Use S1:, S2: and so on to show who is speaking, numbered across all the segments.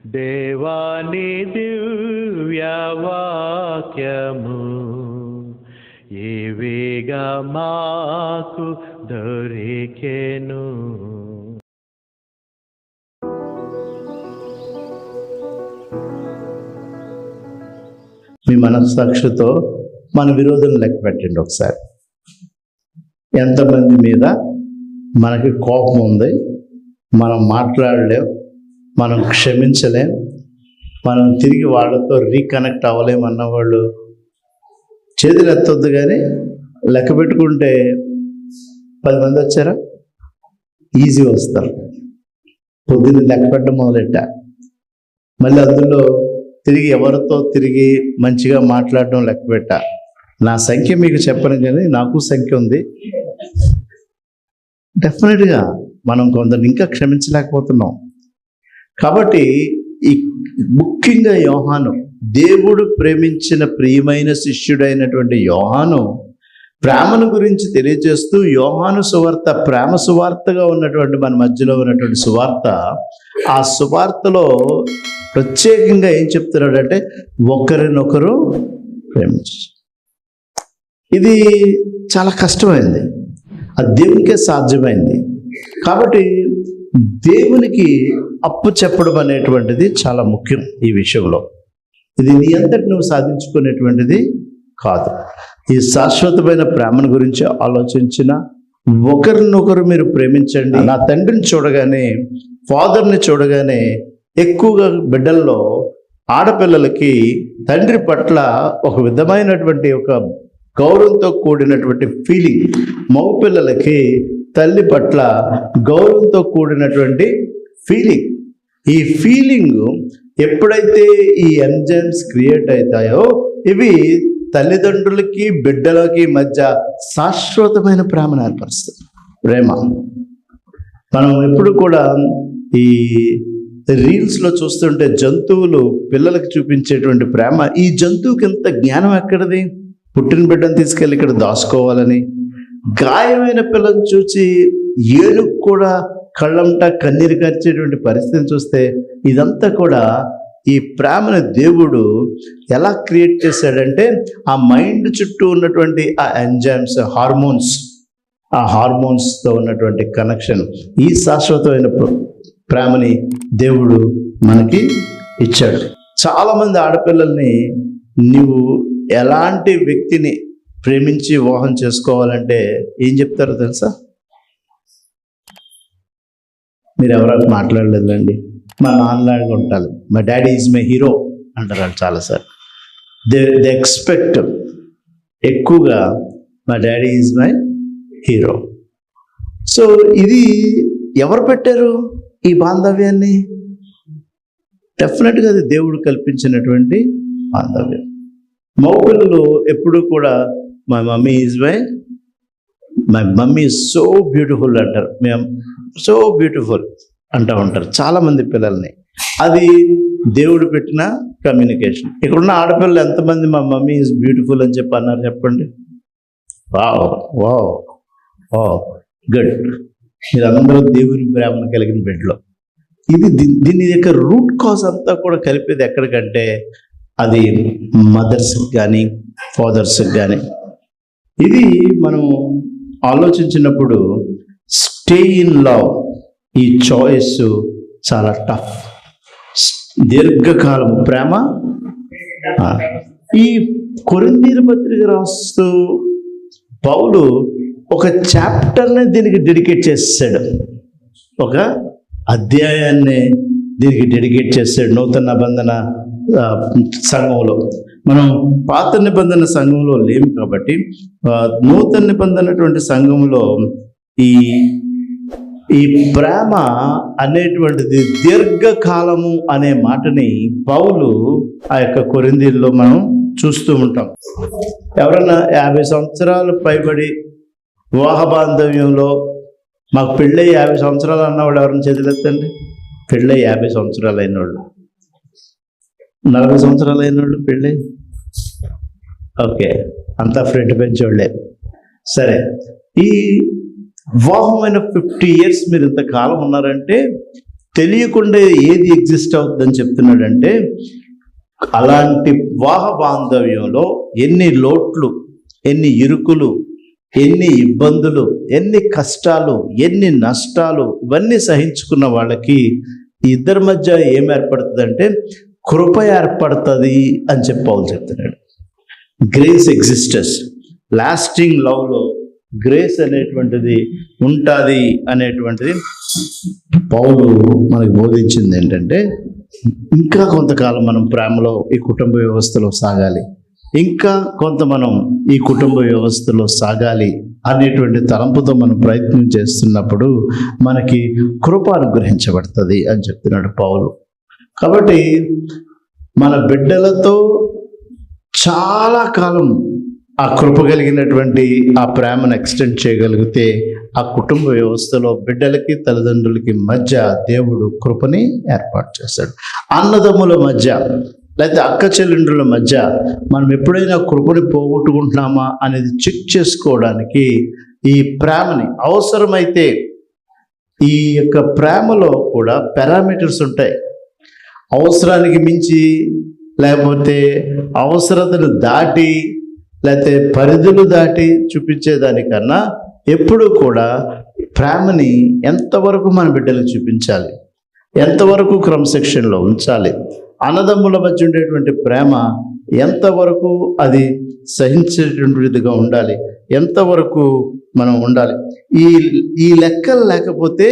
S1: దేవాని దివ్యవాక్యము ఏవేగా మాకు దొరికెను.
S2: మీ మనస్సాక్షితో మన విరోధం లెక్క పెట్టండి ఒకసారి. ఎంతమంది మీద మనకి కోపం ఉంది, మనం మాట్లాడలేం, మనం క్షమించలేం, మనం తిరిగి వాళ్ళతో రీకనెక్ట్ అవ్వలేం అన్నవాళ్ళు చేతులు ఎత్తొద్దు. కానీ లెక్క పెట్టుకుంటే 10 మంది వచ్చారా? ఈజీ వస్తారు. పొద్దున్న లెక్క పెట్టడం మొదలెట్టా, మళ్ళీ అందులో తిరిగి ఎవరితో తిరిగి మంచిగా మాట్లాడడం లెక్క పెట్టా. నా సంఖ్య మీకు చెప్పను, కానీ నాకు సంఖ్య ఉంది. డెఫినెట్గా మనం కొందరిని ఇంకా క్షమించలేకపోతున్నాం. కాబట్టి ఈ ముఖ్యంగా యోహాను, దేవుడు ప్రేమించిన ప్రియమైన శిష్యుడైనటువంటి యోహాను ప్రేమను గురించి తెలియజేస్తూ, యోహాను సువార్త ప్రేమ సువార్తగా ఉన్నటువంటి మన మధ్యలో ఉన్నటువంటి సువార్త, ఆ సువార్తలో ప్రత్యేకంగా ఏం చెప్తున్నాడంటే ఒకరినొకరు ప్రేమించు. ఇది చాలా కష్టమైంది, అది దేవునికే సాధ్యమైంది. కాబట్టి దేవునికి అప్పు చెప్పడం అనేటువంటిది చాలా ముఖ్యం ఈ విషయంలో. ఇది నీ అంతటి నువ్వు సాధించుకునేటువంటిది కాదు. ఈ శాశ్వతమైన ప్రేమను గురించి ఆలోచించిన ఒకరినొకరు మీరు ప్రేమించండి. నా తండ్రిని చూడగానే, ఫాదర్ని చూడగానే ఎక్కువగా బిడ్డల్లో ఆడపిల్లలకి తండ్రి పట్ల ఒక విధమైనటువంటి ఒక గౌరవంతో కూడినటువంటి ఫీలింగ్, మగపిల్లలకి తల్లి పట్ల గౌరవంతో కూడినటువంటి ఫీలింగ్. ఈ ఫీలింగ్ ఎప్పుడైతే ఈ ఎంజైమ్స్ క్రియేట్ అవుతాయో, ఇవి తల్లిదండ్రులకి బిడ్డలకి మధ్య శాశ్వతమైన ప్రేమను ఏర్పరుస్తుంది. ప్రేమ మనం ఎప్పుడు కూడా ఈ రీల్స్లో చూస్తుంటే జంతువులు పిల్లలకు చూపించేటువంటి ప్రేమ, ఈ జంతువుకి ఎంత జ్ఞానం ఎక్కడిది? పుట్టిన బిడ్డను తీసుకెళ్ళి ఇక్కడ దాచుకోవాలని. గాయమైన పిల్లని చూసి ఏనుగు కూడా కళ్ళంట కన్నీరు కార్చేటువంటి పరిస్థితిని చూస్తే, ఇదంతా కూడా ఈ ప్రేమను దేవుడు ఎలా క్రియేట్ చేశాడంటే, ఆ మైండ్ చుట్టూ ఉన్నటువంటి ఆ ఎంజైమ్స్, ఆ హార్మోన్స్తో ఉన్నటువంటి కనెక్షన్, ఈ శాశ్వతమైన ప్రేమని దేవుడు మనకి ఇచ్చాడు. చాలామంది ఆడపిల్లల్ని నీవు ఎలాంటి వ్యక్తిని ప్రేమించి వివాహం చేసుకోవాలంటే ఏం చెప్తారో తెలుసా? మీరు ఎవరైనా మాట్లాడలేదండి, మా నాన్నలాగా ఉంటారు, మా డాడీ ఈజ్ మై హీరో అంటారు వాళ్ళు చాలాసార్లు. దే ఎక్స్పెక్ట్ ఎక్కువగా మా daddy is my hero. So ఇది ఎవరు పెట్టారు ఈ బాంధవ్యాన్ని? డెఫినెట్గా అది దేవుడు కల్పించినటువంటి బాంధవ్యం. మగపిల్లలు ఎప్పుడు కూడా my mummy is so beautiful అంటారు, మేము సో బ్యూటిఫుల్ అంటూ ఉంటారు చాలామంది పిల్లల్ని. అది దేవుడు పెట్టిన కమ్యూనికేషన్. ఇక్కడున్న ఆడపిల్లలు ఎంతమంది మా మమ్మీ ఈజ్ బ్యూటిఫుల్ అని చెప్పి అన్నారు చెప్పండి? Wow wow wow, good. మీరందరూ దేవుని ప్రేమను కలిగిన బిడ్డలు. దీని యొక్క రూట్ కాజ్ అంతా కూడా కలిపేది ఎక్కడికంటే, అది మదర్స్కి కానీ ఫాదర్స్కి కానీ. ఇది మనం ఆలోచించినప్పుడు స్టే ఇన్ లవ్, ఈ చాయిస్ చాలా టఫ్. దీర్ఘకాలం ప్రేమ. ఈ కొరింథీయుల పత్రిక రాస్తూ పౌలు ఒక చాప్టర్ని దీనికి డెడికేట్ చేసాడు, ఒక అధ్యాయాన్ని దీనికి డెడికేట్ చేశాడు. నూతన నిబంధన సంఘంలో మనం పాత నిబంధన సంఘంలో లేము కాబట్టి, నూతన నిబంధనటువంటి సంఘంలో ఈ ప్రేమ అనేటువంటిది దీర్ఘకాలము అనే మాటని పౌలు ఆ యొక్క కొరింథీయుల్లో మనం చూస్తూ ఉంటాం. ఎవరైనా 50 సంవత్సరాలు పైబడి వివాహ బాంధవ్యంలో మాకు పెళ్ళై 50 సంవత్సరాలు అన్నవాళ్ళు ఎవరైనా చేతులెత్తండి. పెళ్ళై 50 సంవత్సరాలు అయిన వాళ్ళు, 40 సంవత్సరాలు అయిన వాళ్ళు పెళ్ళై, ఓకే, అంతా ఫ్రంట్ బెంచ్ వాళ్ళే. సరే, ఈ వివాహమైన 50 years మీరు ఇంతకాలం ఉన్నారంటే తెలియకుండా ఏది ఎగ్జిస్ట్ అవుతుందని చెప్తున్నాడంటే, అలాంటి వివాహ బాంధవ్యంలో ఎన్ని లోట్లు, ఎన్ని ఇరుకులు, ఎన్ని ఇబ్బందులు, ఎన్ని కష్టాలు, ఎన్ని నష్టాలు, ఇవన్నీ సహించుకున్న వాళ్ళకి ఇద్దరి మధ్య ఏం ఏర్పడుతుందంటే కృప ఏర్పడుతుంది అని పౌలు చెప్తున్నాడు. గ్రేస్ ఎగ్జిస్టెస్, లాస్టింగ్ లవ్లో గ్రేస్ అనేటువంటిది ఉంటుంది అనేటువంటిది పౌలు మనకు బోధించింది. ఏంటంటే ఇంకా కొంతకాలం మనం ప్రేమలో ఈ కుటుంబ వ్యవస్థలో సాగాలి, ఇంకా కొంత మనం ఈ కుటుంబ వ్యవస్థలో సాగాలి అనేటువంటి తలంపుతో మనం ప్రయత్నం చేస్తున్నప్పుడు మనకి కృప అనుగ్రహించబడుతుంది అని చెప్తున్నాడు పౌలు. కాబట్టి మన బిడ్డలతో చాలా కాలం ఆ కృప కలిగినటువంటి ఆ ప్రేమను ఎక్స్టెండ్ చేయగలిగితే ఆ కుటుంబ వ్యవస్థలో బిడ్డలకి తల్లిదండ్రులకి మధ్య దేవుడు కృపని ఏర్పాటు చేస్తాడు. అన్నదమ్ముల మధ్య లేకపోతే అక్క చెల్లెండ్రుల మధ్య మనం ఎప్పుడైనా కృపని పోగొట్టుకుంటున్నామా అనేది చెక్ చేసుకోవడానికి ఈ ప్రేమని, అవసరమైతే ఈ యొక్క ప్రేమలో కూడా పారామీటర్స్ ఉంటాయి. అవసరానికి మించి లేకపోతే అవసరతను దాటి లేకపోతే పరిధులు దాటి చూపించేదానికన్నా ఎప్పుడు కూడా ప్రేమని ఎంతవరకు మన బిడ్డలకు చూపించాలి, ఎంతవరకు క్రమశిక్షణలో ఉంచాలి, అన్నదమ్ముల మధ్య ఉండేటువంటి ప్రేమ ఎంతవరకు అది సహించేటువంటిదిగా ఉండాలి, ఎంతవరకు మనం ఉండాలి. ఈ లెక్కలు లేకపోతే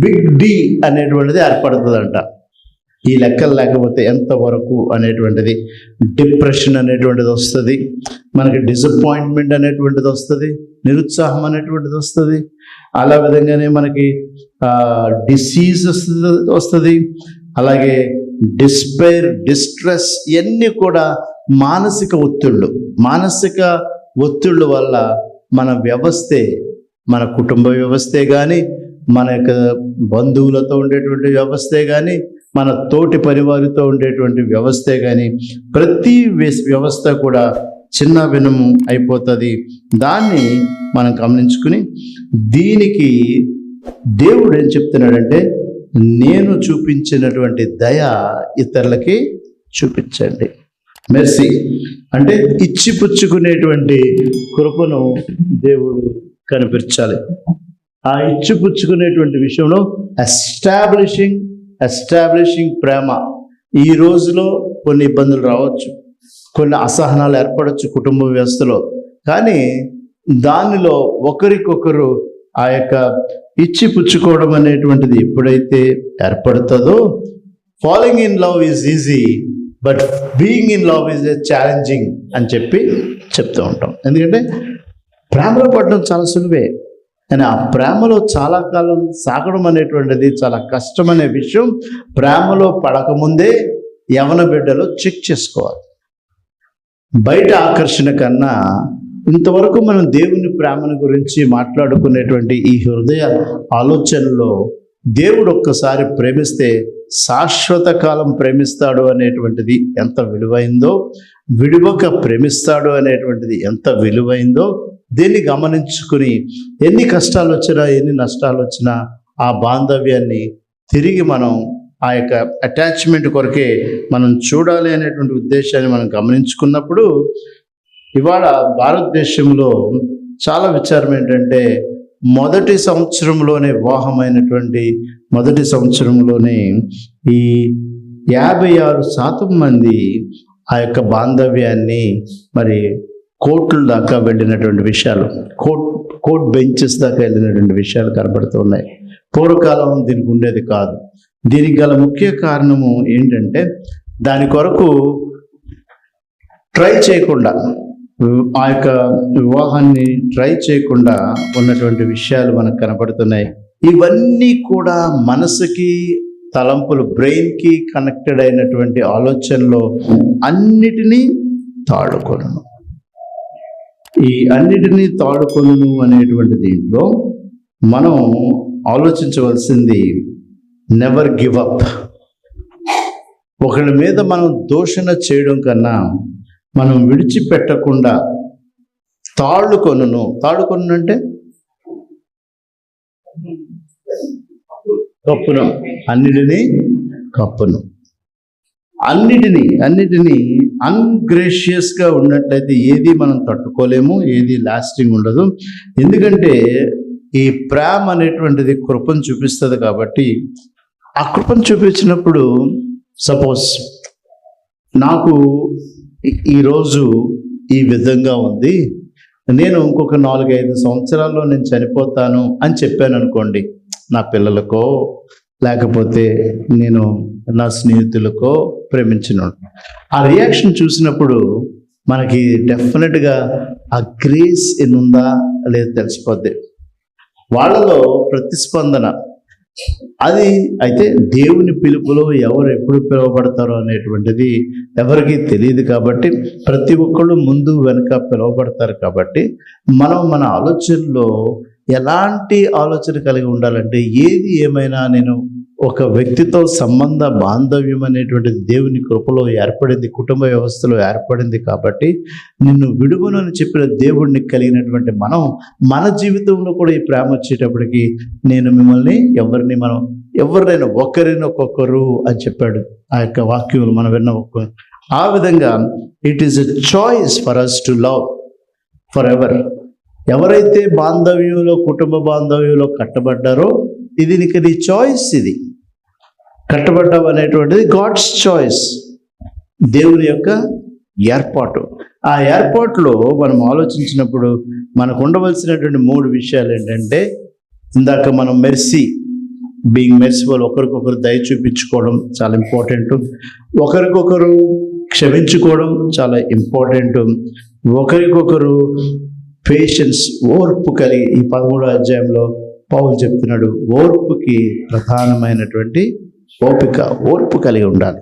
S2: బిగ్ డి అనేటువంటిది ఏర్పడుతుందంట. ఈ లెక్కలు లేకపోతే ఎంతవరకు అనేటువంటిది డిప్రెషన్ అనేటువంటిది వస్తుంది, మనకి డిసప్పాయింట్మెంట్ అనేటువంటిది వస్తుంది, నిరుత్సాహం అనేటువంటిది వస్తుంది. అలా విధంగానే మనకి డిసీజ్ వస్తుంది, అలాగే డిస్పైర్, డిస్ట్రెస్, ఇవన్నీ కూడా మానసిక ఒత్తిళ్ళు వల్ల మన వ్యవస్థే, మన కుటుంబ వ్యవస్థే కానీ, మన యొక్క బంధువులతో ఉండేటువంటి వ్యవస్థే కానీ, మన తోటి పరివారితో ఉండేటువంటి వ్యవస్థే కానీ, ప్రతి వ్యవస్థ కూడా చిన్న భిన్నము అయిపోతుంది. దాన్ని మనం గమనించుకుని దీనికి దేవుడు ఏం చెప్తున్నాడంటే, నేను చూపించినటువంటి దయ ఇతరులకి చూపించండి. మెర్సీ అంటే ఇచ్చిపుచ్చుకునేటువంటి కృపను దేవుడు కనిపించాలి. ఆ ఇచ్చిపుచ్చుకునేటువంటి విషయంలో ఎస్టాబ్లిషింగ్ ప్రేమ. ఈ రోజులో కొన్ని ఇబ్బందులు రావచ్చు, కొన్ని అసహనాలు ఏర్పడవచ్చు కుటుంబ వ్యవస్థలో, కానీ దానిలో ఒకరికొకరు ఆ యొక్క ఇచ్చి పుచ్చుకోవడం అనేటువంటిది ఎప్పుడైతే ఏర్పడుతుందో, falling in love is easy but being in love is challenging అని చెప్తూ ఉంటాం. ఎందుకంటే ప్రేమలో పడడం చాలా సులువే, కానీ ఆ ప్రేమలో చాలా కాలం సాగడం అనేటువంటిది చాలా కష్టమనే విషయం ప్రేమలో పడకముందే యవన బిడ్డలో చెక్ చేసుకోవాలి. బయట ఆకర్షణ కన్నా ఇంతవరకు మనం దేవుని ప్రేమను గురించి మాట్లాడుకునేటువంటి ఈ హృదయ ఆలోచనలో దేవుడు ఒక్కసారి ప్రేమిస్తే శాశ్వత కాలం ప్రేమిస్తాడు అనేటువంటిది ఎంత విలువైందో, విడివక ప్రేమిస్తాడు అనేటువంటిది ఎంత విలువైందో దీన్ని గమనించుకుని ఎన్ని కష్టాలు వచ్చినా, ఎన్ని నష్టాలు వచ్చినా ఆ బాంధవ్యాన్ని తిరిగి మనం ఆ యొక్క అటాచ్మెంట్ కొరకే మనం చూడాలి అనేటువంటి ఉద్దేశాన్ని మనం గమనించుకున్నప్పుడు, ఇవాళ భారతదేశంలో చాలా విచారం ఏంటంటే, మొదటి సంవత్సరంలోనే వివాహమైనటువంటి మొదటి సంవత్సరంలోనే ఈ 56% మంది ఆ యొక్క బాంధవ్యాన్ని మరి కోర్టుల దాకా వెళ్ళినటువంటి విషయాలు, కోర్ట్ బెంచెస్ దాకా వెళ్ళినటువంటి విషయాలు కనబడుతున్నాయి. పూర్వకాలం దీనికి ఉండేది కాదు. దీనికి గల ముఖ్య కారణము ఏంటంటే, దాని కొరకు ట్రై చేయకుండా, ఆ యొక్క వివాహాన్ని ట్రై చేయకుండా ఉన్నటువంటి విషయాలు మనకు కనపడుతున్నాయి. ఇవన్నీ కూడా మనసుకి, తలంపులు, బ్రెయిన్కి కనెక్టెడ్ అయినటువంటి ఆలోచనలో అన్నిటినీ తాడుకొను. ఈ అన్నిటినీ తాడుకొను అనేటువంటి దీంట్లో మనం ఆలోచించవలసింది నెవర్ గివ్ అప్. ఒకళ్ళ మీద మనం దూషణ చేయడం కన్నా మనం విడిచిపెట్టకుండా తాడుకొను అంటే కప్పును, అన్నిటినీ కప్పును. అన్నిటినీ అన్గ్రేషియస్గా ఉన్నట్లయితే ఏది మనం తట్టుకోలేము, ఏది లాస్టింగ్ ఉండదు. ఎందుకంటే ఈ ప్రేమ అనేటువంటిది కృపను చూపిస్తుంది కాబట్టి, ఆ కృపను చూపించినప్పుడు సపోజ్ నాకు ఈరోజు ఈ విధంగా ఉంది, నేను ఇంకొక 4-5 సంవత్సరాల్లో నేను చనిపోతాను అని చెప్పాను అనుకోండి, నా పిల్లలకో లేకపోతే నేను నా స్నేహితులకో ప్రేమించిన ఆ రియాక్షన్ చూసినప్పుడు మనకి డెఫినెట్గా ఆ గ్రేస్ ఎన్నుందా లేదు తెలిసిపోద్ది. వాళ్ళలో ప్రతిస్పందన అది. అయితే దేవుని పిలుపులో ఎవరు ఎప్పుడు పిలువబడతారో అనేటువంటిది ఎవరికి తెలియదు కాబట్టి, ప్రతి ఒక్కళ్ళు ముందు వెనుక పిలువబడతారు కాబట్టి, మనం మన ఆలోచనలో ఎలాంటి ఆలోచన కలిగి ఉండాలంటే, ఏది ఏమైనా నేను ఒక వ్యక్తితో సంబంధ బాంధవ్యం అనేటువంటిది దేవుని కృపలో ఏర్పడింది, కుటుంబ వ్యవస్థలో ఏర్పడింది కాబట్టి, నిన్ను విడువను అని చెప్పిన దేవుడిని కలిగినటువంటి మనం మన జీవితంలో కూడా ఈ ప్రేమ వచ్చేటప్పటికి, నేను మిమ్మల్ని ఎవరినైనా ఒకరినొకొకరు అని చెప్పాడు ఆ యొక్క వాక్యములు మనం విన్న ఒక్క. ఆ విధంగా it is a choice for us to love forever. ఎవరైతే బాంధవ్యంలో, కుటుంబ బాంధవ్యంలో కట్టబడ్డారో, ఇది నీ చాయిస్. ఇది కట్టబడ్డం అనేటువంటిది గాడ్స్ చాయిస్, దేవుని యొక్క ఏర్పాటు. ఆ ఏర్పాటులో మనం ఆలోచించినప్పుడు మనకు ఉండవలసినటువంటి 3 విషయాలు ఏంటంటే, ఇందాక మనం బీయింగ్ మెర్సిఫుల్, ఒకరికొకరు దయ చూపించుకోవడం చాలా ఇంపార్టెంట్, ఒకరికొకరు క్షమించుకోవడం చాలా ఇంపార్టెంట్, ఒకరికొకరు పేషెన్స్, ఓర్పు కలిగి. ఈ 13వ అధ్యాయంలో పౌలు చెప్తున్నాడు, ఓర్పుకి ప్రధానమైనటువంటి ఓర్పు కలిగి ఉండాలి.